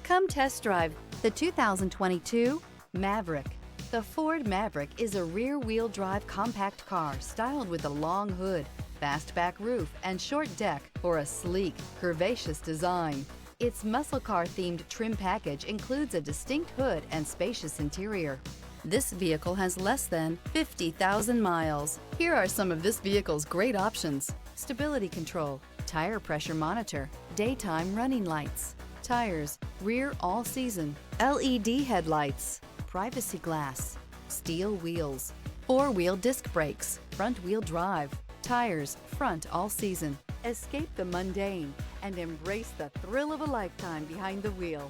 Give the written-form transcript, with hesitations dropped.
Come test drive the 2022 Maverick. The Ford Maverick is a rear-wheel drive compact car styled with a long hood, fastback roof, and short deck for a sleek, curvaceous design. Its muscle car-themed trim package includes a distinct hood and spacious interior. This vehicle has less than 50,000 miles. Here are some of this vehicle's great options: stability control, tire pressure monitor, daytime running lights, tires, rear all-season, LED headlights, privacy glass, steel wheels, four-wheel disc brakes, front-wheel drive, tires, front all-season. Escape the mundane and embrace the thrill of a lifetime behind the wheel.